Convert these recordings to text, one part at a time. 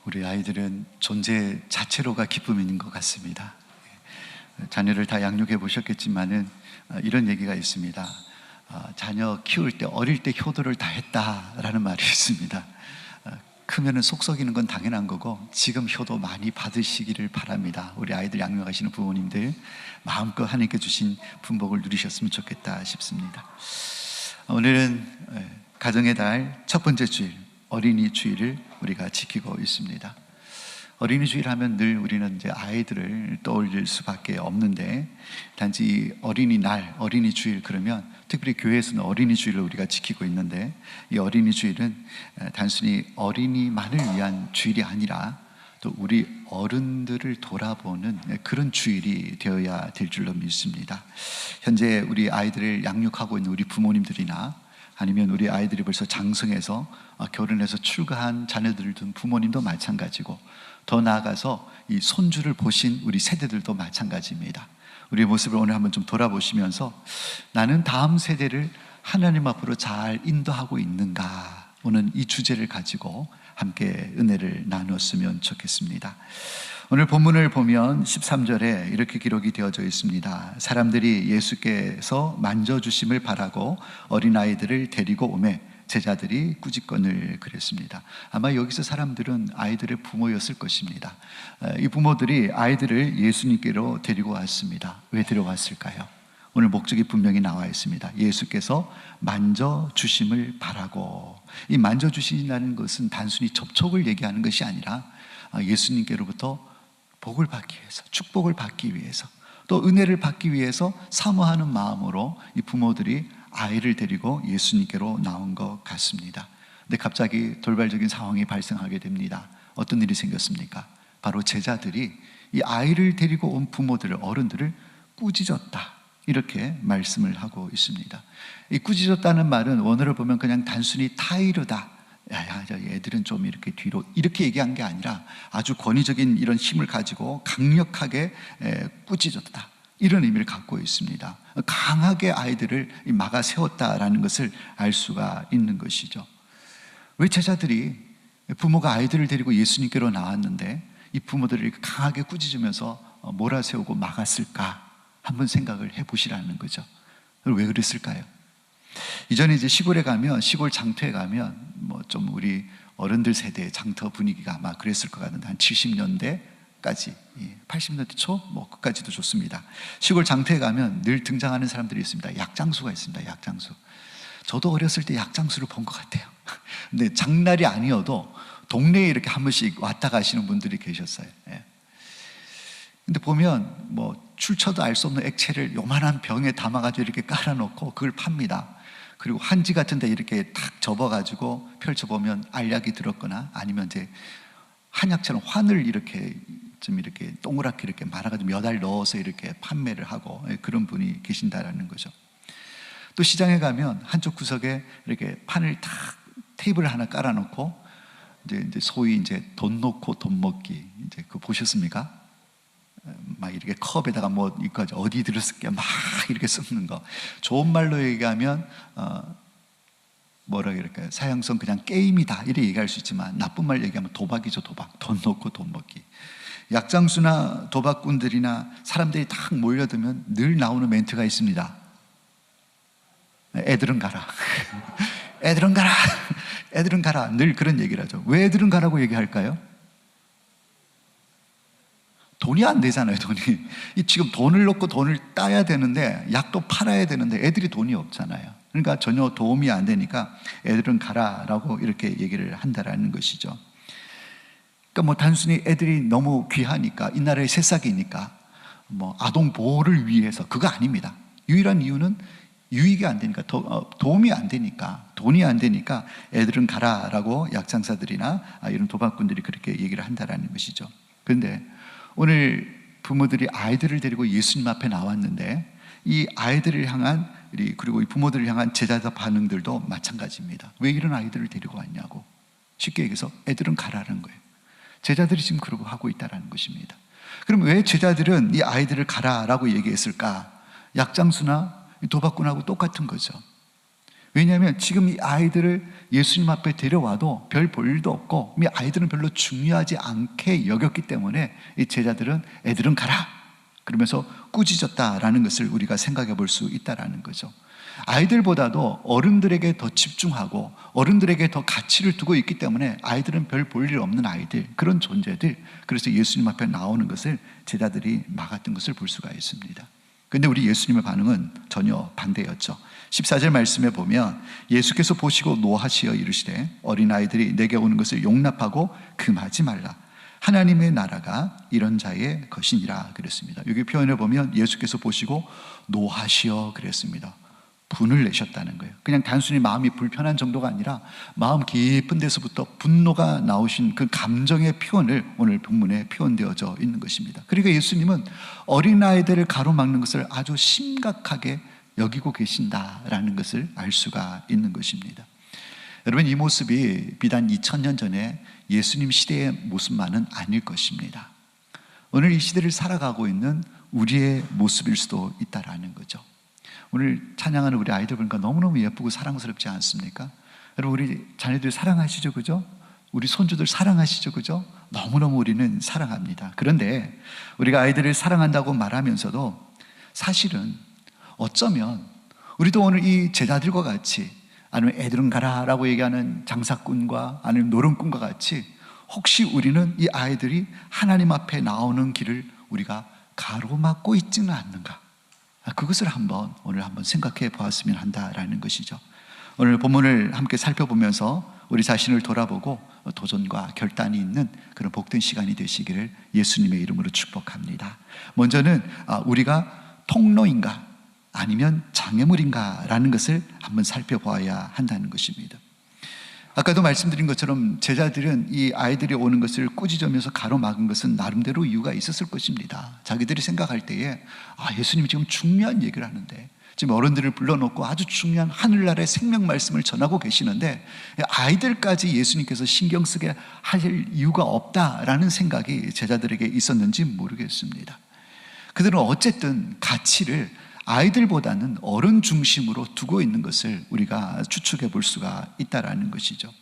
우리 아이들은 존재 자체로가 기쁨인 것 같습니다. 자녀를 다 양육해 보셨겠지만은 이런 얘기가 있습니다. 자녀 키울 때 어릴 때 효도를 다 했다라는 말이 있습니다. 크면은 속 썩이는 건 당연한 거고 지금 효도 많이 받으시기를 바랍니다. 우리 아이들 양육하시는 부모님들 마음껏 하나님께 주신 분복을 누리셨으면 좋겠다 싶습니다. 오늘은 가정의 달 첫 번째 주일, 어린이 주일을 우리가 지키고 있습니다. 어린이 주일 하면 늘 우리는 이제 아이들을 떠올릴 수밖에 없는데, 단지 어린이날, 어린이 주일 그러면 특별히 교회에서는 어린이 주일을 우리가 지키고 있는데, 이 어린이 주일은 단순히 어린이만을 위한 주일이 아니라 또 우리 어른들을 돌아보는 그런 주일이 되어야 될 줄로 믿습니다. 현재 우리 아이들을 양육하고 있는 우리 부모님들이나 아니면 우리 아이들이 벌써 장성해서 결혼해서 출가한 자녀들을 둔 부모님도 마찬가지고, 더 나아가서 이 손주를 보신 우리 세대들도 마찬가지입니다. 우리의 모습을 오늘 한번 좀 돌아보시면서 나는 다음 세대를 하나님 앞으로 잘 인도하고 있는가, 오늘 이 주제를 가지고 함께 은혜를 나눴으면 좋겠습니다. 오늘 본문을 보면 13절에 이렇게 기록이 되어져 있습니다. 사람들이 예수께서 만져주심을 바라고 어린아이들을 데리고 오매 제자들이 꾸짖건을 그랬습니다. 아마 여기서 사람들은 아이들의 부모였을 것입니다. 이 부모들이 아이들을 예수님께로 데리고 왔습니다. 왜 데려왔을까요? 오늘 목적이 분명히 나와 있습니다. 예수께서 만져주심을 바라고, 이 만져주신다는 것은 단순히 접촉을 얘기하는 것이 아니라 예수님께로부터 복을 받기 위해서, 축복을 받기 위해서, 또 은혜를 받기 위해서 사모하는 마음으로 이 부모들이 아이를 데리고 예수님께로 나온 것 같습니다. 근데 갑자기 돌발적인 상황이 발생하게 됩니다. 어떤 일이 생겼습니까? 바로 제자들이 이 아이를 데리고 온 부모들을, 어른들을 꾸짖었다, 이렇게 말씀을 하고 있습니다. 이 꾸짖었다는 말은 원어를 보면 그냥 단순히 타이르다, 야, 얘들은 좀 이렇게 뒤로, 이렇게 얘기한 게 아니라 아주 권위적인 이런 힘을 가지고 강력하게 꾸짖었다, 이런 의미를 갖고 있습니다. 강하게 아이들을 막아 세웠다라는 것을 알 수가 있는 것이죠. 왜 제자들이, 부모가 아이들을 데리고 예수님께로 나왔는데 이 부모들을 강하게 꾸짖으면서 몰아세우고 막았을까, 한번 생각을 해보시라는 거죠. 왜 그랬을까요? 이전에 이제 시골에 가면, 시골 장터에 가면 뭐 좀 우리 어른들 세대의 장터 분위기가 아마 그랬을 것 같은데, 한 70년대까지, 80년대 초 뭐 끝까지도 좋습니다. 시골 장터에 가면 늘 등장하는 사람들이 있습니다. 약장수가 있습니다. 약장수. 저도 어렸을 때 약장수를 본 것 같아요. 근데 장날이 아니어도 동네에 이렇게 한 번씩 왔다 가시는 분들이 계셨어요. 근데 보면 뭐 출처도 알 수 없는 액체를 요만한 병에 담아가지고 이렇게 깔아놓고 그걸 팝니다. 그리고 한지 같은 데 이렇게 탁 접어가지고 펼쳐보면 알약이 들었거나, 아니면 이제 한약처럼 환을 이렇게 좀 이렇게 동그랗게 이렇게 말아가지고 몇 알 넣어서 이렇게 판매를 하고, 그런 분이 계신다라는 거죠. 또 시장에 가면 한쪽 구석에 이렇게 판을 탁, 테이블 하나 깔아놓고 이제 소위 이제 돈 놓고 돈 먹기, 이제 그거 보셨습니까? 막 이렇게 컵에다가 뭐 이거지 어디 들었을게 막 이렇게 섞는 거. 좋은 말로 얘기하면 뭐라 그럴까요? 사형성 그냥 게임이다, 이렇게 얘기할 수 있지만 나쁜 말 얘기하면 도박이죠. 도박. 돈 놓고 돈 먹기. 약장수나 도박꾼들이나 사람들이 딱 몰려들면 늘 나오는 멘트가 있습니다. 애들은 가라. 애들은 가라. 애들은 가라. 늘 그런 얘기를 하죠. 왜 애들은 가라고 얘기할까요? 돈이 안 되잖아요. 돈이 지금 돈을 넣고 돈을 따야 되는데, 약도 팔아야 되는데 애들이 돈이 없잖아요. 그러니까 전혀 도움이 안 되니까 애들은 가라라고 이렇게 얘기를 한다라는 것이죠. 그러니까 뭐 단순히 애들이 너무 귀하니까, 이 나라의 새싹이니까 뭐 아동 보호를 위해서, 그거 아닙니다. 유일한 이유는 유익이 안 되니까, 도움이 안 되니까, 돈이 안 되니까 애들은 가라라고 약장사들이나 이런 도박꾼들이 그렇게 얘기를 한다라는 것이죠. 그런데 오늘 부모들이 아이들을 데리고 예수님 앞에 나왔는데, 이 아이들을 향한, 그리고 이 부모들을 향한 제자들 반응들도 마찬가지입니다. 왜 이런 아이들을 데리고 왔냐고. 쉽게 얘기해서 애들은 가라는 거예요. 제자들이 지금 그러고 하고 있다는 것입니다. 그럼 왜 제자들은 이 아이들을 가라라고 얘기했을까? 약장수나 도박꾼하고 똑같은 거죠. 왜냐하면 지금 이 아이들을 예수님 앞에 데려와도 별 볼 일도 없고 이 아이들은 별로 중요하지 않게 여겼기 때문에 이 제자들은 애들은 가라 그러면서 꾸짖었다라는 것을 우리가 생각해 볼 수 있다라는 거죠. 아이들보다도 어른들에게 더 집중하고 어른들에게 더 가치를 두고 있기 때문에 아이들은 별 볼 일 없는 아이들, 그런 존재들, 그래서 예수님 앞에 나오는 것을 제자들이 막았던 것을 볼 수가 있습니다. 그런데 우리 예수님의 반응은 전혀 반대였죠. 14절 말씀에 보면 예수께서 보시고 노하시어 이르시되 어린아이들이 내게 오는 것을 용납하고 금하지 말라. 하나님의 나라가 이런 자의 것이니라 그랬습니다. 여기 표현을 보면 예수께서 보시고 노하시어 그랬습니다. 분을 내셨다는 거예요. 그냥 단순히 마음이 불편한 정도가 아니라 마음 깊은 데서부터 분노가 나오신 그 감정의 표현을 오늘 본문에 표현되어져 있는 것입니다. 그러니까 예수님은 어린아이들을 가로막는 것을 아주 심각하게 여기고 계신다라는 것을 알 수가 있는 것입니다. 여러분, 이 모습이 비단 2000년 전에 예수님 시대의 모습만은 아닐 것입니다. 오늘 이 시대를 살아가고 있는 우리의 모습일 수도 있다라는 거죠. 오늘 찬양하는 우리 아이들 보니까 너무너무 예쁘고 사랑스럽지 않습니까? 여러분, 우리 자녀들 사랑하시죠, 그죠? 우리 손주들 사랑하시죠, 그죠? 너무너무 우리는 사랑합니다. 그런데 우리가 아이들을 사랑한다고 말하면서도 사실은 어쩌면 우리도 오늘 이 제자들과 같이, 아니면 애들은 가라라고 얘기하는 장사꾼과 아니면 노름꾼과 같이 혹시 우리는 이 아이들이 하나님 앞에 나오는 길을 우리가 가로막고 있지는 않는가? 그것을 오늘 한번 생각해 보았으면 한다라는 것이죠. 오늘 본문을 함께 살펴보면서 우리 자신을 돌아보고 도전과 결단이 있는 그런 복된 시간이 되시기를 예수님의 이름으로 축복합니다. 먼저는 우리가 통로인가 아니면 장애물인가 라는 것을 한번 살펴보아야 한다는 것입니다. 아까도 말씀드린 것처럼 제자들은 이 아이들이 오는 것을 꾸짖으면서 가로막은 것은 나름대로 이유가 있었을 것입니다. 자기들이 생각할 때에 예수님이 지금 중요한 얘기를 하는데, 지금 어른들을 불러놓고 아주 중요한 하늘나라의 생명 말씀을 전하고 계시는데 아이들까지 예수님께서 신경 쓰게 할 이유가 없다라는 생각이 제자들에게 있었는지 모르겠습니다. 그들은 어쨌든 가치를 아이들보다는 어른 중심으로 두고 있는 것을 우리가 추측해 볼 수가 있다는 것이죠.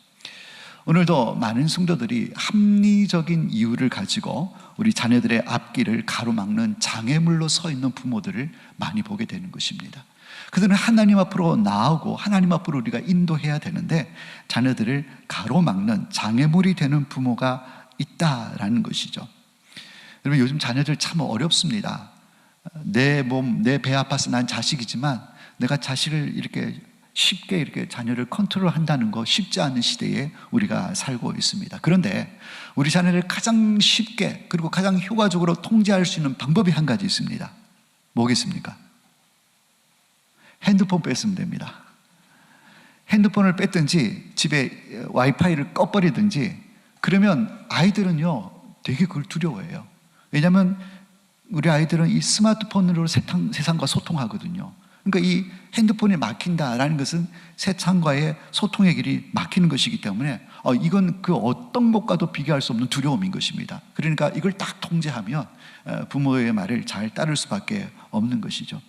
오늘도 많은 성도들이 합리적인 이유를 가지고 우리 자녀들의 앞길을 가로막는 장애물로 서 있는 부모들을 많이 보게 되는 것입니다. 그들은 하나님 앞으로 나아오고 하나님 앞으로 우리가 인도해야 되는데 자녀들을 가로막는 장애물이 되는 부모가 있다라는 것이죠. 여러분, 요즘 자녀들 참 어렵습니다. 내 몸, 내 배 아파서 난 자식이지만 내가 자식을 이렇게 쉽게 이렇게 자녀를 컨트롤한다는 거 쉽지 않은 시대에 우리가 살고 있습니다. 그런데 우리 자녀를 가장 쉽게 그리고 가장 효과적으로 통제할 수 있는 방법이 한 가지 있습니다. 뭐겠습니까? 핸드폰 뺐으면 됩니다. 핸드폰을 뺐든지 집에 와이파이를 꺼버리든지, 그러면 아이들은요 되게 그걸 두려워해요. 왜냐하면 우리 아이들은 이 스마트폰으로 세상과 소통하거든요. 그러니까 이 핸드폰이 막힌다라는 것은 세상과의 소통의 길이 막히는 것이기 때문에 이건 그 어떤 것과도 비교할 수 없는 두려움인 것입니다. 그러니까 이걸 딱 통제하면 부모의 말을 잘 따를 수밖에 없는 것이죠.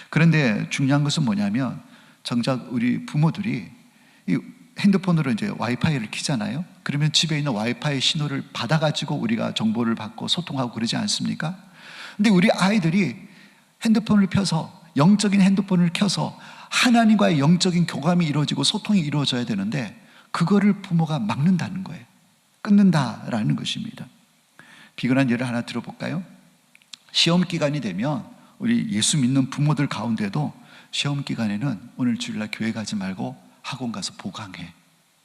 그런데 중요한 것은 뭐냐면 정작 우리 부모들이 이 핸드폰으로 이제 와이파이를 켜잖아요. 그러면 집에 있는 와이파이 신호를 받아가지고 우리가 정보를 받고 소통하고 그러지 않습니까? 근데 우리 아이들이 핸드폰을 펴서, 영적인 핸드폰을 켜서 하나님과의 영적인 교감이 이루어지고 소통이 이루어져야 되는데 그거를 부모가 막는다는 거예요. 끊는다라는 것입니다. 비근한 예를 하나 들어볼까요? 시험 기간이 되면 우리 예수 믿는 부모들 가운데도 시험 기간에는 오늘 주일날 교회 가지 말고 학원 가서 보강해,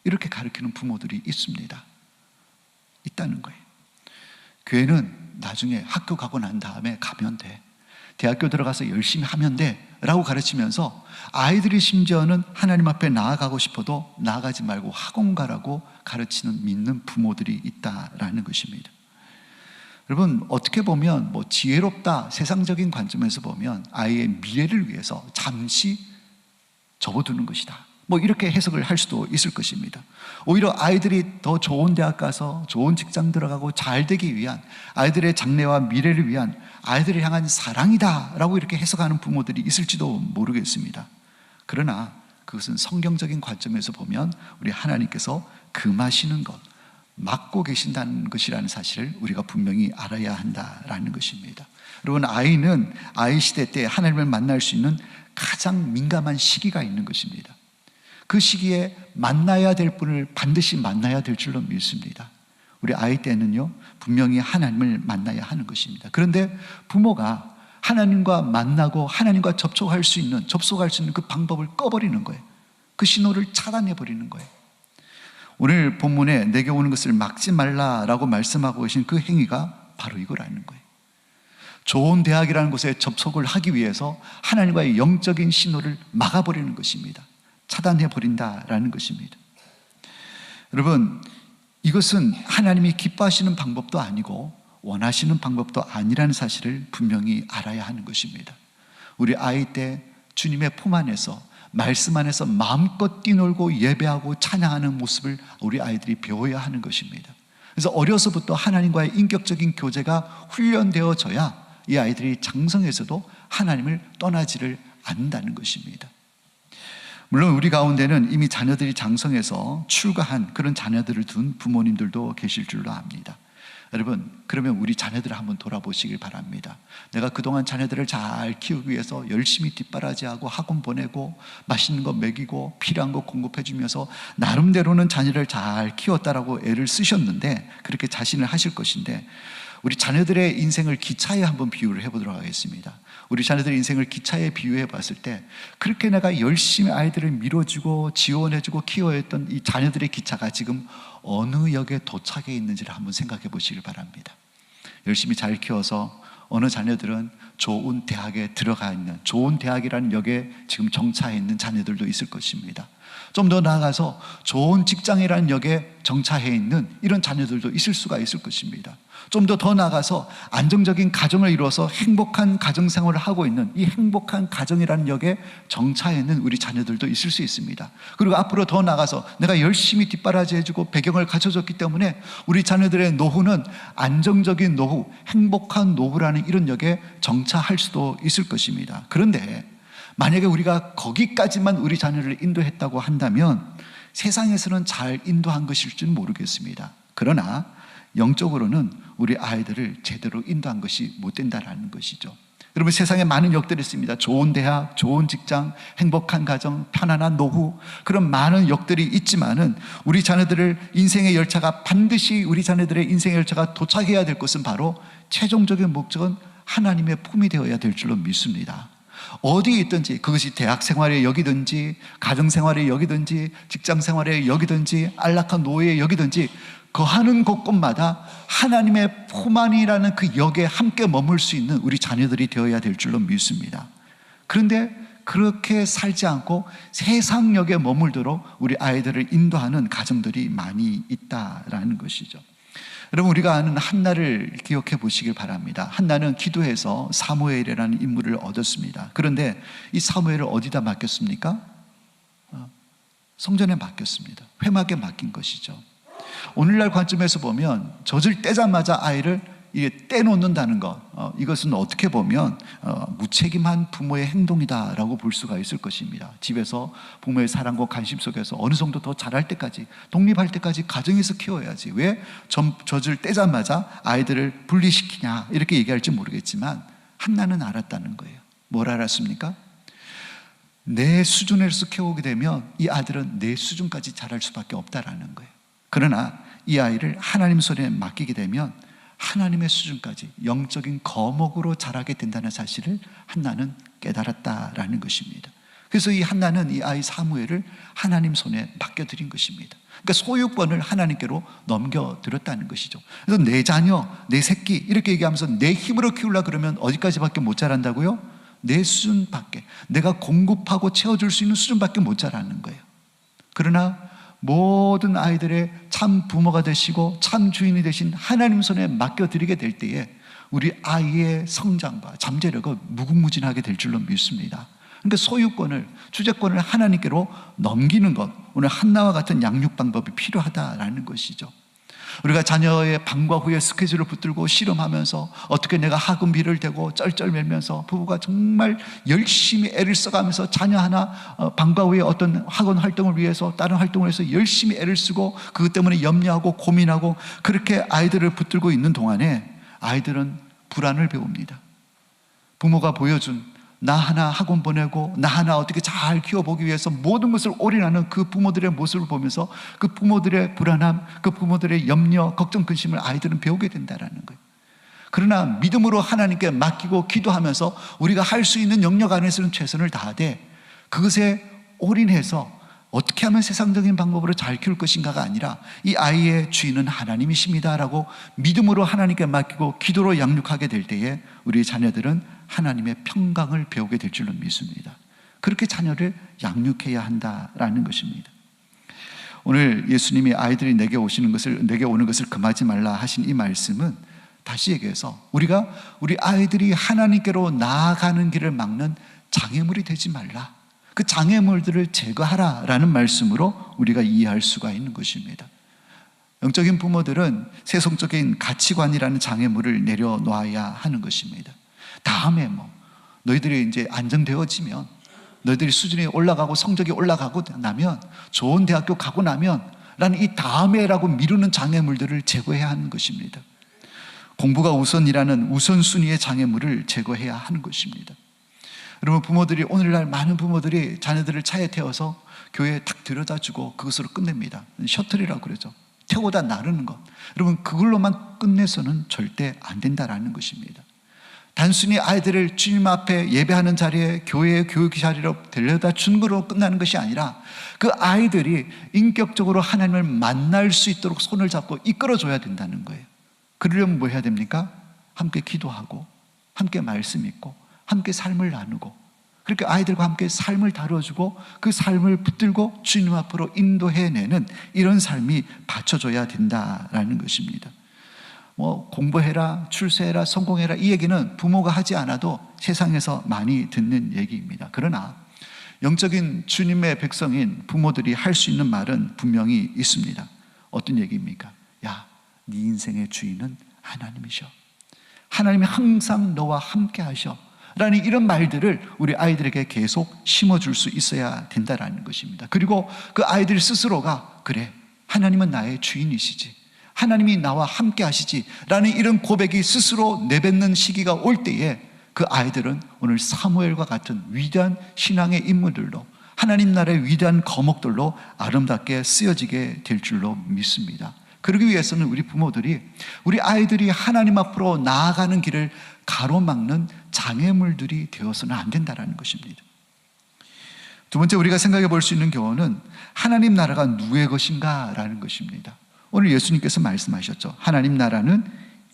이렇게 가르치는 부모들이 있습니다. 있다는 거예요. 교회는 나중에 학교 가고 난 다음에 가면 돼, 대학교 들어가서 열심히 하면 돼 라고 가르치면서 아이들이 심지어는 하나님 앞에 나아가고 싶어도 나아가지 말고 학원 가라고 가르치는 믿는 부모들이 있다라는 것입니다. 여러분, 어떻게 보면 지혜롭다, 세상적인 관점에서 보면 아이의 미래를 위해서 잠시 접어두는 것이다, 이렇게 해석을 할 수도 있을 것입니다. 오히려 아이들이 더 좋은 대학 가서 좋은 직장 들어가고 잘 되기 위한, 아이들의 장래와 미래를 위한 아이들을 향한 사랑이다 라고 이렇게 해석하는 부모들이 있을지도 모르겠습니다. 그러나 그것은 성경적인 관점에서 보면 우리 하나님께서 금하시는 것, 막고 계신다는 것이라는 사실을 우리가 분명히 알아야 한다라는 것입니다. 여러분, 아이는 아이 시대 때 하나님을 만날 수 있는 가장 민감한 시기가 있는 것입니다. 그 시기에 만나야 될 분을 반드시 만나야 될 줄로 믿습니다. 우리 아이 때는요, 분명히 하나님을 만나야 하는 것입니다. 그런데 부모가 하나님과 만나고 하나님과 접촉할 수 있는 그 방법을 꺼버리는 거예요. 그 신호를 차단해 버리는 거예요. 오늘 본문에 내게 오는 것을 막지 말라라고 말씀하고 계신 그 행위가 바로 이거라는 거예요. 좋은 대학이라는 곳에 접속을 하기 위해서 하나님과의 영적인 신호를 막아버리는 것입니다. 차단해 버린다라는 것입니다. 여러분, 이것은 하나님이 기뻐하시는 방법도 아니고 원하시는 방법도 아니라는 사실을 분명히 알아야 하는 것입니다. 우리 아이 때 주님의 품 안에서, 말씀 안에서 마음껏 뛰놀고 예배하고 찬양하는 모습을 우리 아이들이 배워야 하는 것입니다. 그래서 어려서부터 하나님과의 인격적인 교제가 훈련되어져야 이 아이들이 장성에서도 하나님을 떠나지를 않는다는 것입니다. 물론 우리 가운데는 이미 자녀들이 장성해서 출가한 그런 자녀들을 둔 부모님들도 계실 줄로 압니다. 여러분, 그러면 우리 자녀들을 한번 돌아보시길 바랍니다. 내가 그동안 자녀들을 잘 키우기 위해서 열심히 뒷바라지하고 학원 보내고 맛있는 거 먹이고 필요한 거 공급해 주면서 나름대로는 자녀를 잘 키웠다라고 애를 쓰셨는데, 그렇게 자신을 하실 것인데, 우리 자녀들의 인생을 기차에 한번 비유를 해보도록 하겠습니다. 우리 자녀들의 인생을 기차에 비유해 봤을 때, 그렇게 내가 열심히 아이들을 밀어주고 지원해주고 키워했던 이 자녀들의 기차가 지금 어느 역에 도착해 있는지를 한번 생각해 보시길 바랍니다. 열심히 잘 키워서 어느 자녀들은 좋은 대학에 들어가 있는, 좋은 대학이라는 역에 지금 정차해 있는 자녀들도 있을 것입니다. 좀 더 나아가서 좋은 직장이라는 역에 정차해 있는 이런 자녀들도 있을 수가 있을 것입니다. 좀 더 나아가서 안정적인 가정을 이루어서 행복한 가정생활을 하고 있는 이 행복한 가정이라는 역에 정차해 있는 우리 자녀들도 있을 수 있습니다. 그리고 앞으로 더 나아가서 내가 열심히 뒷바라지 해주고 배경을 갖춰줬기 때문에 우리 자녀들의 노후는 안정적인 노후, 행복한 노후라는 이런 역에 정차할 수도 있을 것입니다. 그런데 만약에 우리가 거기까지만 우리 자녀를 인도했다고 한다면 세상에서는 잘 인도한 것일지는 모르겠습니다. 그러나 영적으로는 우리 아이들을 제대로 인도한 것이 못 된다라는 것이죠. 여러분, 세상에 많은 역들이 있습니다. 좋은 대학, 좋은 직장, 행복한 가정, 편안한 노후, 그런 많은 역들이 있지만은 우리 자녀들을 인생의 열차가 반드시 우리 자녀들의 인생의 열차가 도착해야 될 것은 바로 최종적인 목적은 하나님의 품이 되어야 될 줄로 믿습니다. 어디에 있든지, 그것이 대학 생활의 역이든지 가정 생활의 역이든지 직장 생활의 역이든지 안락한 노예의 역이든지 거하는 곳곳마다 하나님의 품 안이라는 그 역에 함께 머물 수 있는 우리 자녀들이 되어야 될 줄로 믿습니다. 그런데 그렇게 살지 않고 세상 역에 머물도록 우리 아이들을 인도하는 가정들이 많이 있다라는 것이죠. 여러분, 우리가 아는 한나를 기억해 보시길 바랍니다. 한나는 기도해서 사무엘이라는 인물을 얻었습니다. 그런데 이 사무엘을 어디다 맡겼습니까? 성전에 맡겼습니다. 회막에 맡긴 것이죠. 오늘날 관점에서 보면 젖을 떼자마자 아이를 떼놓는다는 것, 이것은 어떻게 보면 무책임한 부모의 행동이다라고 볼 수가 있을 것입니다. 집에서 부모의 사랑과 관심 속에서 어느 정도 더 자랄 때까지, 독립할 때까지 가정에서 키워야지, 왜 젖을 떼자마자 아이들을 분리시키냐 이렇게 얘기할지 모르겠지만 한나는 알았다는 거예요. 뭘 알았습니까? 내 수준에서 키우게 되면 이 아들은 내 수준까지 자랄 수밖에 없다라는 거예요. 그러나 이 아이를 하나님 손에 맡기게 되면 하나님의 수준까지 영적인 거목으로 자라게 된다는 사실을 한나는 깨달았다라는 것입니다. 그래서 이 한나는 이 아이 사무엘을 하나님 손에 맡겨드린 것입니다. 그러니까 소유권을 하나님께로 넘겨드렸다는 것이죠. 그래서 내 자녀, 내 새끼 이렇게 얘기하면서 내 힘으로 키우려고 그러면 어디까지밖에 못 자란다고요? 내 수준밖에, 내가 공급하고 채워줄 수 있는 수준밖에 못 자라는 거예요. 그러나 모든 아이들의 참 부모가 되시고 참 주인이 되신 하나님 손에 맡겨드리게 될 때에 우리 아이의 성장과 잠재력은 무궁무진하게 될 줄로 믿습니다. 그러니까 소유권을, 주재권을 하나님께로 넘기는 것, 오늘 한나와 같은 양육 방법이 필요하다라는 것이죠. 우리가 자녀의 방과 후에 스케줄을 붙들고 씨름하면서 어떻게 내가 학원비를 대고 쩔쩔매면서 부부가 정말 열심히 애를 써가면서 자녀 하나 방과 후에 어떤 학원 활동을 위해서 다른 활동을 해서 열심히 애를 쓰고 그것 때문에 염려하고 고민하고 그렇게 아이들을 붙들고 있는 동안에 아이들은 불안을 배웁니다. 부모가 보여준 나 하나 학원 보내고 나 하나 어떻게 잘 키워보기 위해서 모든 것을 올인하는 그 부모들의 모습을 보면서 그 부모들의 불안함, 그 부모들의 염려, 걱정, 근심을 아이들은 배우게 된다는 거예요. 그러나 믿음으로 하나님께 맡기고 기도하면서 우리가 할 수 있는 영역 안에서는 최선을 다하되 그것에 올인해서 어떻게 하면 세상적인 방법으로 잘 키울 것인가가 아니라 이 아이의 주인은 하나님이십니다라고 믿음으로 하나님께 맡기고 기도로 양육하게 될 때에 우리 자녀들은 하나님의 평강을 배우게 될 줄로 믿습니다. 그렇게 자녀를 양육해야 한다라는 것입니다. 오늘 예수님이 아이들이 내게 오는 것을 금하지 말라 하신 이 말씀은 다시 얘기해서 우리가 우리 아이들이 하나님께로 나아가는 길을 막는 장애물이 되지 말라, 그 장애물들을 제거하라라는 말씀으로 우리가 이해할 수가 있는 것입니다. 영적인 부모들은 세속적인 가치관이라는 장애물을 내려놓아야 하는 것입니다. 다음에 너희들이 이제 안정되어지면, 너희들이 수준이 올라가고 성적이 올라가고 나면, 좋은 대학교 가고 나면 라는 이 다음에라고 미루는 장애물들을 제거해야 하는 것입니다. 공부가 우선이라는 우선순위의 장애물을 제거해야 하는 것입니다. 여러분, 부모들이 오늘날 많은 부모들이 자녀들을 차에 태워서 교회에 탁 데려다주고 그것으로 끝냅니다. 셔틀이라고 그러죠. 태워다 나르는 것. 여러분, 그걸로만 끝내서는 절대 안 된다라는 것입니다. 단순히 아이들을 주님 앞에 예배하는 자리에 교회의 교육 자리로 데려다 준 거로 끝나는 것이 아니라 그 아이들이 인격적으로 하나님을 만날 수 있도록 손을 잡고 이끌어줘야 된다는 거예요. 그러려면 뭐 해야 됩니까? 함께 기도하고 함께 말씀 읽고 함께 삶을 나누고 그렇게 아이들과 함께 삶을 다뤄주고 그 삶을 붙들고 주님 앞으로 인도해내는 이런 삶이 받쳐줘야 된다라는 것입니다. 공부해라, 출세해라, 성공해라 이 얘기는 부모가 하지 않아도 세상에서 많이 듣는 얘기입니다. 그러나 영적인 주님의 백성인 부모들이 할 수 있는 말은 분명히 있습니다. 어떤 얘기입니까? 야, 네 인생의 주인은 하나님이셔. 하나님이 항상 너와 함께 하셔 라는 이런 말들을 우리 아이들에게 계속 심어줄 수 있어야 된다는 것입니다. 그리고 그 아이들 스스로가 그래, 하나님은 나의 주인이시지, 하나님이 나와 함께 하시지 라는 이런 고백이 스스로 내뱉는 시기가 올 때에 그 아이들은 오늘 사무엘과 같은 위대한 신앙의 인물들로 하나님 나라의 위대한 거목들로 아름답게 쓰여지게 될 줄로 믿습니다. 그러기 위해서는 우리 부모들이 우리 아이들이 하나님 앞으로 나아가는 길을 가로막는 장애물들이 되어서는 안 된다는 것입니다. 두 번째, 우리가 생각해 볼 수 있는 교훈은 하나님 나라가 누구의 것인가 라는 것입니다. 오늘 예수님께서 말씀하셨죠. 하나님 나라는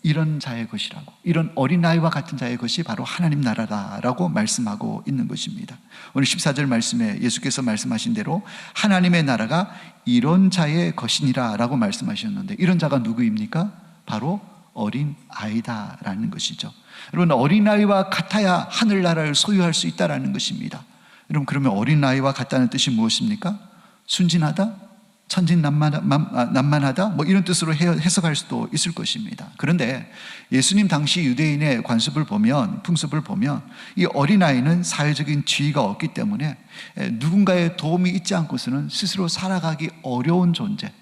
이런 자의 것이라고, 이런 어린아이와 같은 자의 것이 바로 하나님 나라다라고 말씀하고 있는 것입니다. 오늘 14절 말씀에 예수께서 말씀하신 대로 하나님의 나라가 이런 자의 것이니라 라고 말씀하셨는데, 이런 자가 누구입니까? 바로 어린아이다라는 것이죠. 여러분, 어린아이와 같아야 하늘나라를 소유할 수 있다라는 것입니다. 여러분, 그러면 어린아이와 같다는 뜻이 무엇입니까? 순진하다? 천진난만하다? 이런 뜻으로 해석할 수도 있을 것입니다. 그런데 예수님 당시 유대인의 풍습을 보면 이 어린아이는 사회적인 지위가 없기 때문에 누군가의 도움이 있지 않고서는 스스로 살아가기 어려운 존재,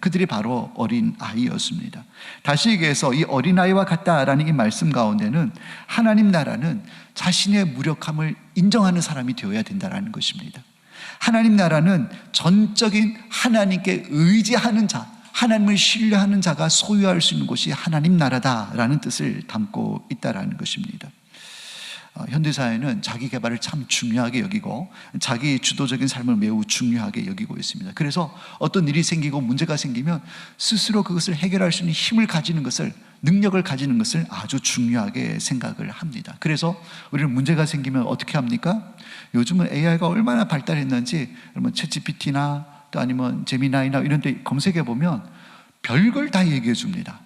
그들이 바로 어린아이였습니다. 다시 얘기해서 이 어린아이와 같다라는 이 말씀 가운데는 하나님 나라는 자신의 무력함을 인정하는 사람이 되어야 된다는 것입니다. 하나님 나라는 전적인 하나님께 의지하는 자, 하나님을 신뢰하는 자가 소유할 수 있는 곳이 하나님 나라다라는 뜻을 담고 있다는 것입니다. 현대사회는 자기 개발을 참 중요하게 여기고 자기 주도적인 삶을 매우 중요하게 여기고 있습니다. 그래서 어떤 일이 생기고 문제가 생기면 스스로 그것을 해결할 수 있는 힘을 가지는 것을, 능력을 가지는 것을 아주 중요하게 생각을 합니다. 그래서 우리는 문제가 생기면 어떻게 합니까? 요즘은 AI가 얼마나 발달했는지 여러분 챗GPT나 또 아니면 제미나이나 이런 데 검색해 보면 별걸 다 얘기해 줍니다.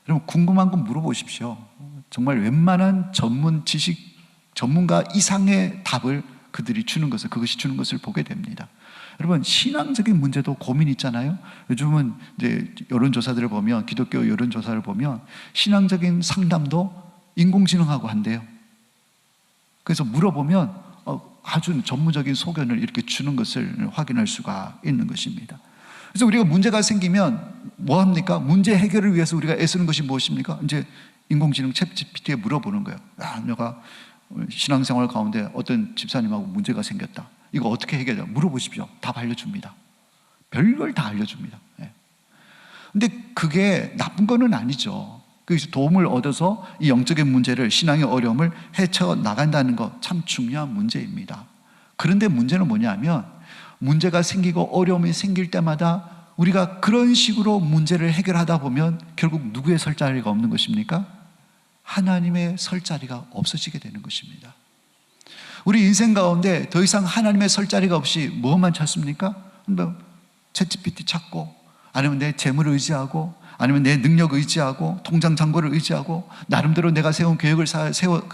여러분 궁금한 건 물어보십시오. 정말 웬만한 전문가 이상의 답을 그것이 주는 것을 보게 됩니다. 여러분, 신앙적인 문제도 고민이 있잖아요. 요즘은 이제 여론조사들을 보면, 기독교 여론조사를 보면 신앙적인 상담도 인공지능하고 한대요. 그래서 물어보면 아주 전문적인 소견을 이렇게 주는 것을 확인할 수가 있는 것입니다. 그래서 우리가 문제가 생기면 뭐 합니까? 문제 해결을 위해서 우리가 애쓰는 것이 무엇입니까? 이제 인공지능 챗GPT에 물어보는 거예요. 내가 신앙생활 가운데 어떤 집사님하고 문제가 생겼다. 이거 어떻게 해결해야 돼? 물어보십시오. 답 알려줍니다. 별걸 다 알려줍니다. 근데 그게 나쁜 거는 아니죠. 그래서 도움을 얻어서 이 영적인 문제를, 신앙의 어려움을 헤쳐나간다는 거 참 중요한 문제입니다. 그런데 문제는 뭐냐면, 문제가 생기고 어려움이 생길 때마다 우리가 그런 식으로 문제를 해결하다 보면 결국 누구의 설 자리가 없는 것입니까? 하나님의 설 자리가 없어지게 되는 것입니다. 우리 인생 가운데 더 이상 하나님의 설 자리가 없이 무엇만 찾습니까? 챗GPT 찾고, 아니면 내 재물을 의지하고, 아니면 내 능력 의지하고, 통장 잔고를 의지하고, 나름대로 내가 세운 계획을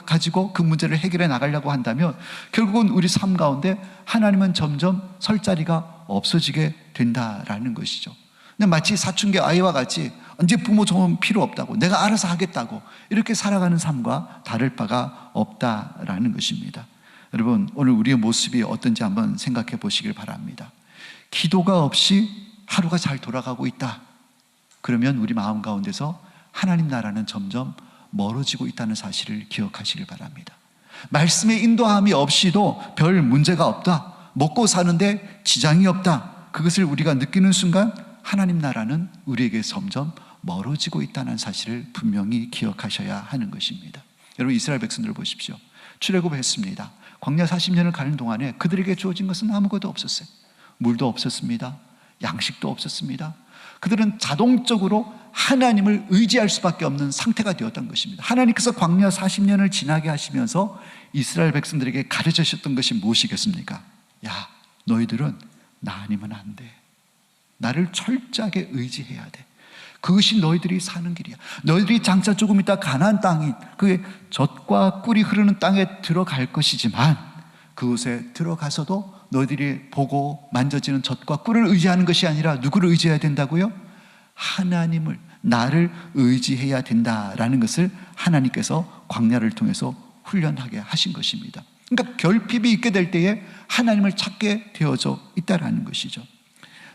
가지고 그 문제를 해결해 나가려고 한다면 결국은 우리 삶 가운데 하나님은 점점 설 자리가 없어지게 된다라는 것이죠. 근데 마치 사춘기 아이와 같이 언제 부모 도움 필요 없다고, 내가 알아서 하겠다고 이렇게 살아가는 삶과 다를 바가 없다라는 것입니다. 여러분, 오늘 우리의 모습이 어떤지 한번 생각해 보시길 바랍니다. 기도가 없이 하루가 잘 돌아가고 있다. 그러면 우리 마음 가운데서 하나님 나라는 점점 멀어지고 있다는 사실을 기억하시길 바랍니다. 말씀의 인도함이 없이도 별 문제가 없다. 먹고 사는데 지장이 없다. 그것을 우리가 느끼는 순간 하나님 나라는 우리에게 점점 멀어지고 있다는 사실을 분명히 기억하셔야 하는 것입니다. 여러분, 이스라엘 백성들을 보십시오. 출애굽했습니다. 광야 40년을 가는 동안에 그들에게 주어진 것은 아무것도 없었어요. 물도 없었습니다. 양식도 없었습니다. 그들은 자동적으로 하나님을 의지할 수밖에 없는 상태가 되었던 것입니다. 하나님께서 광야 40년을 지나게 하시면서 이스라엘 백성들에게 가르치셨던 것이 무엇이겠습니까? 야, 너희들은 나 아니면 안 돼. 나를 철저하게 의지해야 돼. 그것이 너희들이 사는 길이야. 너희들이 장차 조금 있다 가나안 땅이, 그게 젖과 꿀이 흐르는 땅에 들어갈 것이지만 그곳에 들어가서도 너희들이 보고 만져지는 젖과 꿀을 의지하는 것이 아니라 누구를 의지해야 된다고요? 하나님을, 나를 의지해야 된다라는 것을 하나님께서 광야를 통해서 훈련하게 하신 것입니다. 그러니까 결핍이 있게 될 때에 하나님을 찾게 되어져 있다라는 것이죠.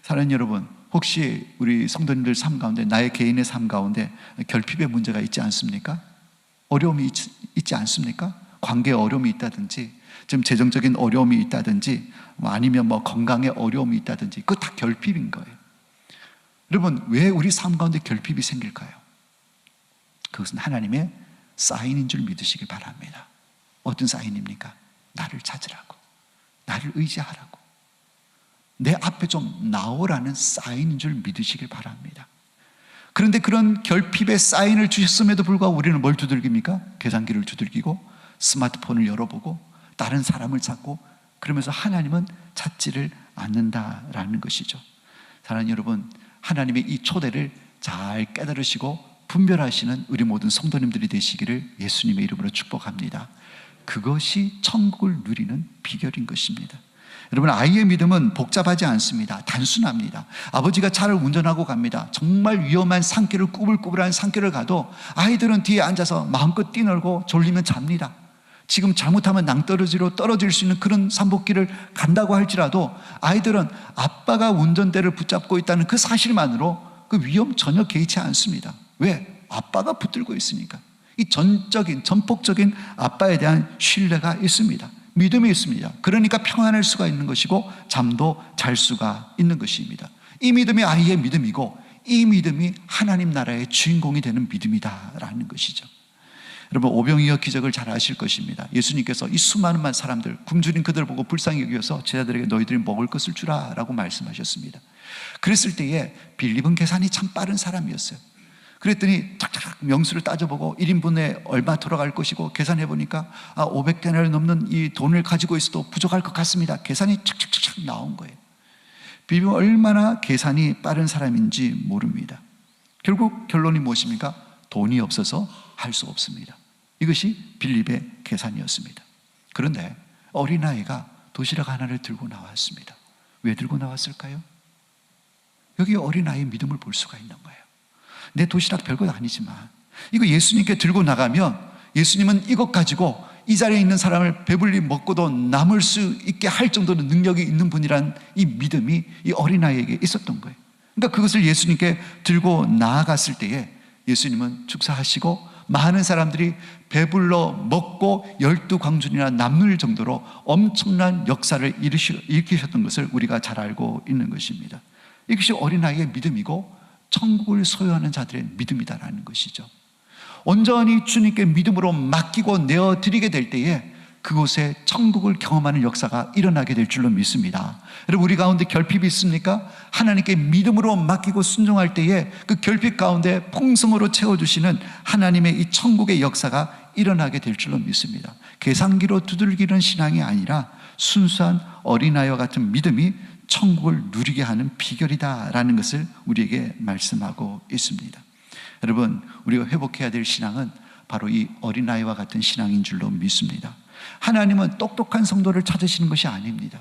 사랑하는 여러분, 혹시 우리 성도님들 삶 가운데, 나의 개인의 삶 가운데 결핍의 문제가 있지 않습니까? 어려움이 있지 않습니까? 관계에 어려움이 있다든지, 지금 재정적인 어려움이 있다든지, 아니면 건강에 어려움이 있다든지, 그거 다 결핍인 거예요. 여러분, 왜 우리 삶 가운데 결핍이 생길까요? 그것은 하나님의 사인인 줄 믿으시길 바랍니다. 어떤 사인입니까? 나를 찾으라고, 나를 의지하라고, 내 앞에 좀 나오라는 사인인 줄 믿으시길 바랍니다. 그런데 그런 결핍의 사인을 주셨음에도 불구하고 우리는 뭘 두들깁니까? 계산기를 두들기고 스마트폰을 열어보고 다른 사람을 찾고, 그러면서 하나님은 찾지를 않는다라는 것이죠. 사랑하는 여러분, 하나님의 이 초대를 잘 깨달으시고 분별하시는 우리 모든 성도님들이 되시기를 예수님의 이름으로 축복합니다. 그것이 천국을 누리는 비결인 것입니다. 여러분, 아이의 믿음은 복잡하지 않습니다. 단순합니다. 아버지가 차를 운전하고 갑니다. 정말 위험한 산길을, 꾸불꾸불한 산길을 가도 아이들은 뒤에 앉아서 마음껏 뛰놀고 졸리면 잡니다. 지금 잘못하면 낭떠러지로 떨어질 수 있는 그런 산복길을 간다고 할지라도 아이들은 아빠가 운전대를 붙잡고 있다는 그 사실만으로 그 위험 전혀 개의치 않습니다. 왜? 아빠가 붙들고 있으니까. 이 전폭적인 아빠에 대한 신뢰가 있습니다. 믿음이 있습니다. 그러니까 평안할 수가 있는 것이고 잠도 잘 수가 있는 것입니다. 이 믿음이 아이의 믿음이고, 이 믿음이 하나님 나라의 주인공이 되는 믿음이다라는 것이죠. 여러분, 오병이어 기적을 잘 아실 것입니다. 예수님께서 이 수많은 사람들, 굶주린 그들을 보고 불쌍히 여겨서 제자들에게 너희들이 먹을 것을 주라 라고 말씀하셨습니다. 그랬을 때에 빌립은 계산이 참 빠른 사람이었어요. 그랬더니 착착 명수를 따져보고 1인분에 얼마 들어갈 것이고 계산해보니까 500데나리를 넘는 이 돈을 가지고 있어도 부족할 것 같습니다. 계산이 착착착 나온 거예요. 빌립은 얼마나 계산이 빠른 사람인지 모릅니다. 결국 결론이 무엇입니까? 돈이 없어서 할 수 없습니다. 이것이 빌립의 계산이었습니다. 그런데 어린아이가 도시락 하나를 들고 나왔습니다. 왜 들고 나왔을까요? 여기 어린아이의 믿음을 볼 수가 있는 거예요. 내 도시락 별것 아니지만 이거 예수님께 들고 나가면 예수님은 이것 가지고 이 자리에 있는 사람을 배불리 먹고도 남을 수 있게 할 정도로 능력이 있는 분이란 이 믿음이 이 어린아이에게 있었던 거예요. 그러니까 그것을 예수님께 들고 나아갔을 때에 예수님은 축사하시고 많은 사람들이 배불러 먹고 12광준이나 남을 정도로 엄청난 역사를 일으키셨던 것을 우리가 잘 알고 있는 것입니다. 이것이 어린아이의 믿음이고 천국을 소유하는 자들의 믿음이다라는 것이죠. 온전히 주님께 믿음으로 맡기고 내어드리게 될 때에 그곳에 천국을 경험하는 역사가 일어나게 될 줄로 믿습니다. 여러분, 우리 가운데 결핍이 있습니까? 하나님께 믿음으로 맡기고 순종할 때에 그 결핍 가운데 풍성으로 채워주시는 하나님의 이 천국의 역사가 일어나게 될 줄로 믿습니다. 계산기로 두들기는 신앙이 아니라 순수한 어린아이와 같은 믿음이 천국을 누리게 하는 비결이다라는 것을 우리에게 말씀하고 있습니다. 여러분, 우리가 회복해야 될 신앙은 바로 이 어린아이와 같은 신앙인 줄로 믿습니다. 하나님은 똑똑한 성도를 찾으시는 것이 아닙니다.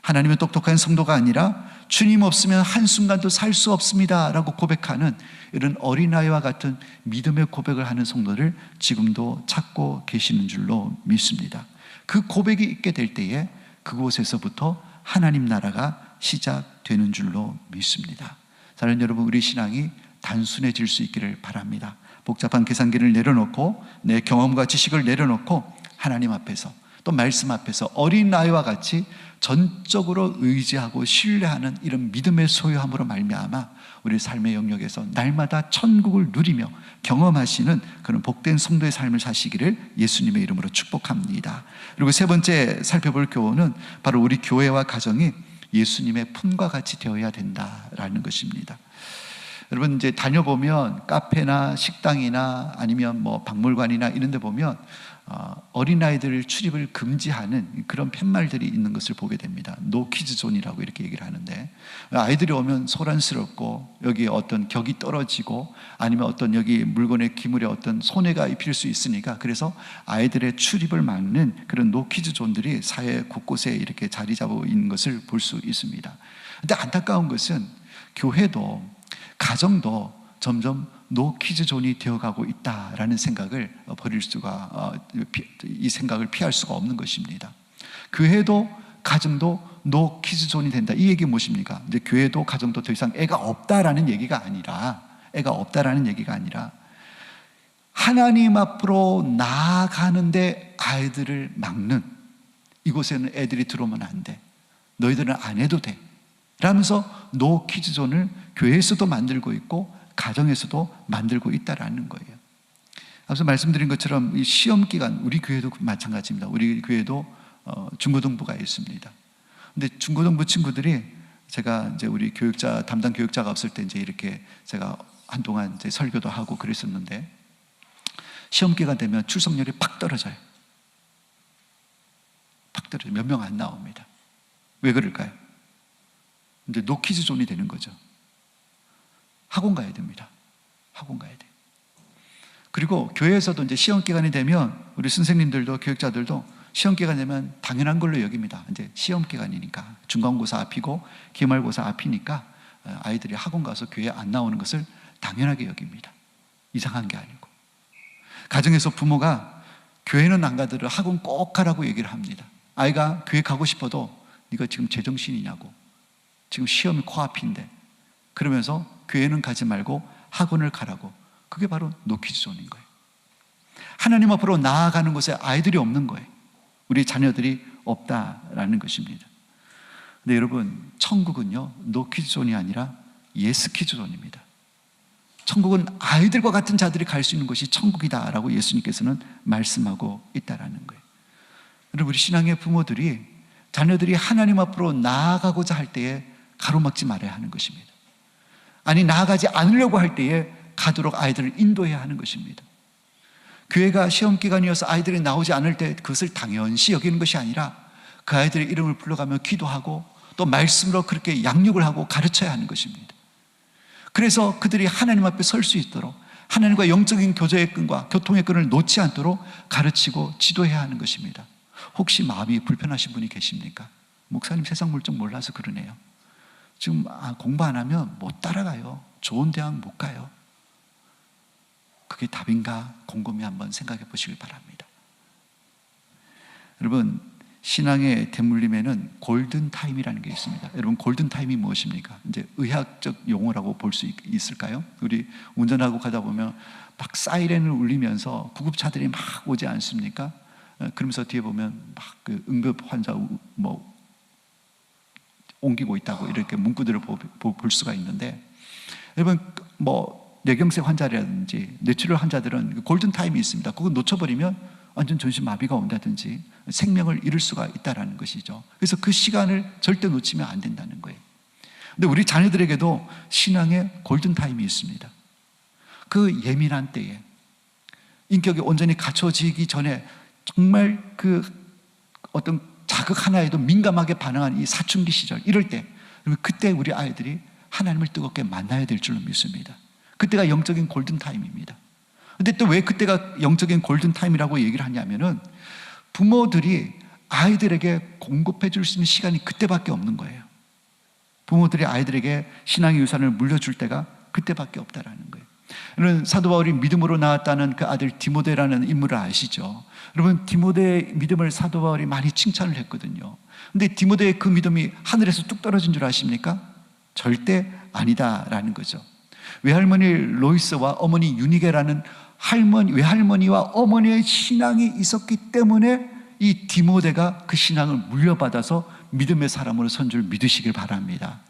하나님은 똑똑한 성도가 아니라 주님 없으면 한순간도 살 수 없습니다 라고 고백하는 이런 어린아이와 같은 믿음의 고백을 하는 성도를 지금도 찾고 계시는 줄로 믿습니다. 그 고백이 있게 될 때에 그곳에서부터 하나님 나라가 시작되는 줄로 믿습니다. 사랑하는 여러분, 우리 신앙이 단순해질 수 있기를 바랍니다. 복잡한 계산기를 내려놓고 내 경험과 지식을 내려놓고 하나님 앞에서 또 말씀 앞에서 어린아이와 같이 전적으로 의지하고 신뢰하는 이런 믿음의 소유함으로 말미암아 우리 삶의 영역에서 날마다 천국을 누리며 경험하시는 그런 복된 성도의 삶을 사시기를 예수님의 이름으로 축복합니다. 그리고 세 번째 살펴볼 교훈은 바로 우리 교회와 가정이 예수님의 품과 같이 되어야 된다라는 것입니다. 여러분, 이제 다녀보면 카페나 식당이나 아니면 뭐 박물관이나 이런 데 보면 어린아이들 출입을 금지하는 그런 팻말들이 있는 것을 보게 됩니다. 노키즈 존이라고 이렇게 얘기를 하는데, 아이들이 오면 소란스럽고 여기 어떤 격이 떨어지고 아니면 어떤 여기 물건의 기물에 어떤 손해가 입힐 수 있으니까, 그래서 아이들의 출입을 막는 그런 노키즈 존들이 사회 곳곳에 이렇게 자리 잡고 있는 것을 볼 수 있습니다. 근데 안타까운 것은 교회도 가정도 점점 노키즈 존이 되어가고 있다라는 생각을 버릴 수가, 이 생각을 피할 수가 없는 것입니다. 교회도 가정도 노키즈 존이 된다. 이 얘기 무엇입니까? 이제 교회도 가정도 더 이상 애가 없다라는 얘기가 아니라, 하나님 앞으로 나아가는데 아이들을 막는, 이곳에는 애들이 들어오면 안 돼, 너희들은 안 해도 돼 라면서 노키즈 존을 교회에서도 만들고 있고 가정에서도 만들고 있다라는 거예요. 앞서 말씀드린 것처럼 이 시험 기간, 우리 교회도 마찬가지입니다. 우리 교회도 중고등부가 있습니다. 근데 중고등부 친구들이, 제가 이제 우리 담당 교육자가 없을 때 이제 이렇게 제가 한동안 이제 설교도 하고 그랬었는데, 시험 기간 되면 출석률이 팍 떨어져요. 팍 떨어져요. 몇 명 안 나옵니다. 왜 그럴까요? 이제 노키즈 존이 되는 거죠. 학원 가야 됩니다. 학원 가야 돼요. 그리고 교회에서도 이제 시험 기간이 되면 우리 선생님들도 교육자들도 시험 기간 되면 당연한 걸로 여깁니다. 이제 시험 기간이니까, 중간고사 앞이고 기말고사 앞이니까 아이들이 학원 가서 교회 안 나오는 것을 당연하게 여깁니다. 이상한 게 아니고. 가정에서 부모가 교회는 안 가더라도 학원 꼭 가라고 얘기를 합니다. 아이가 교회 가고 싶어도 네가 지금 제정신이냐고, 지금 시험이 코앞인데, 그러면서 교회는 가지 말고 학원을 가라고. 그게 바로 노키즈 존인 거예요. 하나님 앞으로 나아가는 곳에 아이들이 없는 거예요. 우리 자녀들이 없다라는 것입니다. 근데 여러분, 천국은요 노키즈 존이 아니라 예스키즈 존입니다. 천국은 아이들과 같은 자들이 갈 수 있는 곳이 천국이다라고 예수님께서는 말씀하고 있다라는 거예요. 여러분, 우리 신앙의 부모들이 자녀들이 하나님 앞으로 나아가고자 할 때에 가로막지 말아야 하는 것입니다. 아니, 나아가지 않으려고 할 때에 가도록 아이들을 인도해야 하는 것입니다. 교회가 시험 기간이어서 아이들이 나오지 않을 때 그것을 당연시 여기는 것이 아니라 그 아이들의 이름을 불러가며 기도하고 또 말씀으로 그렇게 양육을 하고 가르쳐야 하는 것입니다. 그래서 그들이 하나님 앞에 설 수 있도록 하나님과 영적인 교제의 끈과 교통의 끈을 놓지 않도록 가르치고 지도해야 하는 것입니다. 혹시 마음이 불편하신 분이 계십니까? 목사님 세상 물정 몰라서 그러네요. 지금 공부 안 하면 못 따라가요. 좋은 대학 못 가요. 그게 답인가 곰곰이 한번 생각해 보시길 바랍니다. 여러분, 신앙의 대물림에는 골든타임이라는 게 있습니다. 여러분, 골든타임이 무엇입니까? 이제 의학적 용어라고 볼 수 있을까요? 우리 운전하고 가다 보면 막 사이렌을 울리면서 구급차들이 막 오지 않습니까? 그러면서 뒤에 보면 막 그 응급 환자 뭐 옮기고 있다고 이렇게 문구들을 볼 수가 있는데, 여러분, 뭐 뇌경색 환자라든지 뇌출혈 환자들은 골든타임이 있습니다. 그거 놓쳐버리면 완전 전신마비가 온다든지 생명을 잃을 수가 있다는 것이죠. 그래서 그 시간을 절대 놓치면 안 된다는 거예요. 근데 우리 자녀들에게도 신앙의 골든타임이 있습니다. 그 예민한 때에, 인격이 온전히 갖춰지기 전에 정말 그 어떤 자극 하나에도 민감하게 반응하는 이 사춘기 시절, 이럴 때, 그때 우리 아이들이 하나님을 뜨겁게 만나야 될 줄로 믿습니다. 그때가 영적인 골든타임입니다. 근데 또 왜 그때가 영적인 골든타임이라고 얘기를 하냐면은, 부모들이 아이들에게 공급해 줄 수 있는 시간이 그때밖에 없는 거예요. 부모들이 아이들에게 신앙의 유산을 물려줄 때가 그때밖에 없다라는 거예요. 여러분, 사도 바울이 믿음으로 낳았다는 그 아들 디모데라는 인물을 아시죠? 여러분, 디모데의 믿음을 사도 바울이 많이 칭찬을 했거든요. 근데 디모데의 그 믿음이 하늘에서 뚝 떨어진 줄 아십니까? 절대 아니다라는 거죠. 외할머니 로이스와 어머니 유니게라는 외할머니와 어머니의 신앙이 있었기 때문에 이 디모데가 그 신앙을 물려받아서 믿음의 사람으로 선 줄 믿으시길 바랍니다.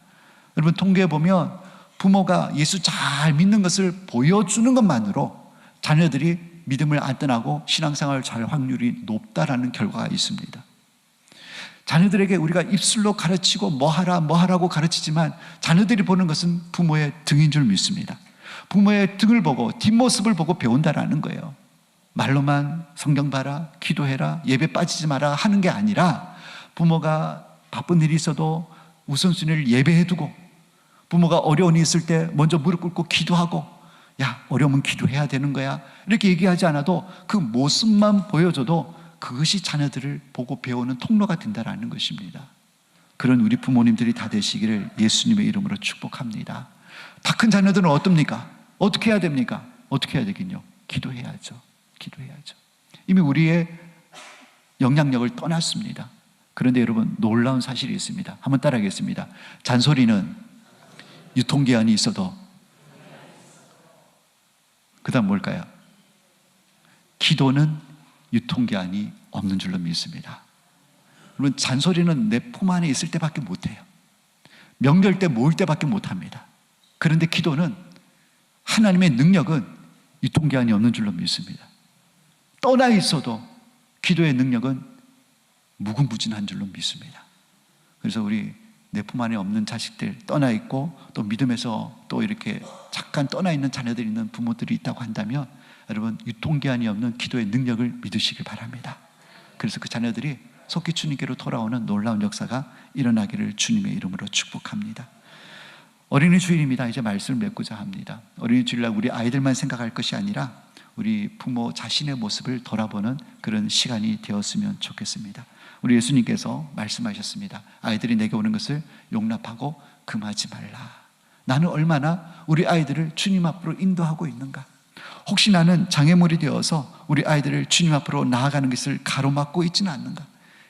여러분, 통계에 보면 부모가 예수 잘 믿는 것을 보여주는 것만으로 자녀들이 믿음을 안 떠나고 신앙생활을 잘 확률이 높다라는 결과가 있습니다. 자녀들에게 우리가 입술로 가르치고 뭐하라고 가르치지만 자녀들이 보는 것은 부모의 등인 줄 믿습니다. 부모의 등을 보고 뒷모습을 보고 배운다라는 거예요. 말로만 성경 봐라, 기도해라, 예배 빠지지 마라 하는 게 아니라, 부모가 바쁜 일이 있어도 우선순위를 예배해 두고, 부모가 어려운 일이 있을 때 먼저 무릎 꿇고 기도하고, 야, 어려우면 기도해야 되는 거야, 이렇게 얘기하지 않아도 그 모습만 보여줘도 그것이 자녀들을 보고 배우는 통로가 된다라는 것입니다. 그런 우리 부모님들이 다 되시기를 예수님의 이름으로 축복합니다. 다 큰 자녀들은 어떻습니까? 어떻게 해야 됩니까? 어떻게 해야 되긴요? 기도해야죠. 기도해야죠. 이미 우리의 영향력을 떠났습니다. 그런데 여러분, 놀라운 사실이 있습니다. 한번 따라하겠습니다. 잔소리는 유통기한이 있어도, 그 다음 뭘까요? 기도는 유통기한이 없는 줄로 믿습니다. 여러분, 잔소리는 내 품 안에 있을 때밖에 못해요. 명절 때 모을 때밖에 못합니다. 그런데 기도는, 하나님의 능력은 유통기한이 없는 줄로 믿습니다. 떠나 있어도 기도의 능력은 무궁무진한 줄로 믿습니다. 그래서 우리 내 품 안에 없는 자식들, 떠나 있고 또 믿음에서 또 이렇게 잠깐 떠나 있는 자녀들이 있는 부모들이 있다고 한다면, 여러분, 유통기한이 없는 기도의 능력을 믿으시길 바랍니다. 그래서 그 자녀들이 속히 주님께로 돌아오는 놀라운 역사가 일어나기를 주님의 이름으로 축복합니다. 어린이 주일입니다. 이제 말씀을 맺고자 합니다. 어린이 주일날 우리 아이들만 생각할 것이 아니라 우리 부모 자신의 모습을 돌아보는 그런 시간이 되었으면 좋겠습니다. 우리 예수님께서 말씀하셨습니다. 아이들이 내게 오는 것을 용납하고 금하지 말라. 나는 얼마나 우리 아이들을 주님 앞으로 인도하고 있는가? 혹시 나는 장애물이 되어서 우리 아이들을 주님 앞으로 나아가는 것을 가로막고 있지는 않는가?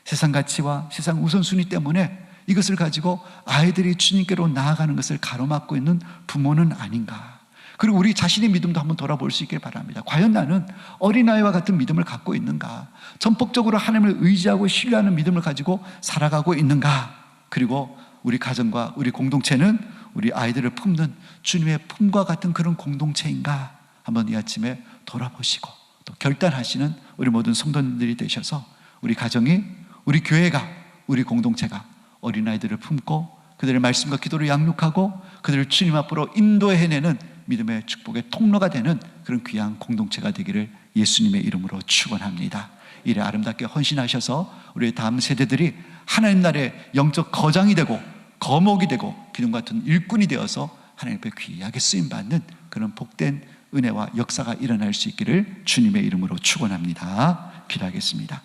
세상 가치와 세상 우선순위 때문에 이것을 가지고 아이들이 주님께로 나아가는 것을 가로막고 있는 부모는 아닌가? 그리고 우리 자신의 믿음도 한번 돌아볼 수 있길 바랍니다. 과연 나는 어린아이와 같은 믿음을 갖고 있는가? 전폭적으로 하나님을 의지하고 신뢰하는 믿음을 가지고 살아가고 있는가? 그리고 우리 가정과 우리 공동체는 우리 아이들을 품는 주님의 품과 같은 그런 공동체인가? 한번 이 아침에 돌아보시고 또 결단하시는 우리 모든 성도님들이 되셔서 우리 가정이, 우리 교회가, 우리 공동체가 어린아이들을 품고 그들의 말씀과 기도를 양육하고 그들을 주님 앞으로 인도해내는 믿음의 축복의 통로가 되는 그런 귀한 공동체가 되기를 예수님의 이름으로 축원합니다. 이래 아름답게 헌신하셔서 우리의 다음 세대들이 하나님 나라의 영적 거장이 되고 거목이 되고 기둥 같은 일꾼이 되어서 하나님 앞에 귀하게 쓰임받는 그런 복된 은혜와 역사가 일어날 수 있기를 주님의 이름으로 축원합니다. 기도하겠습니다.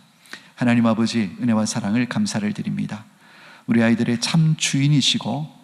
하나님 아버지, 은혜와 사랑을 감사를 드립니다. 우리 아이들의 참 주인이시고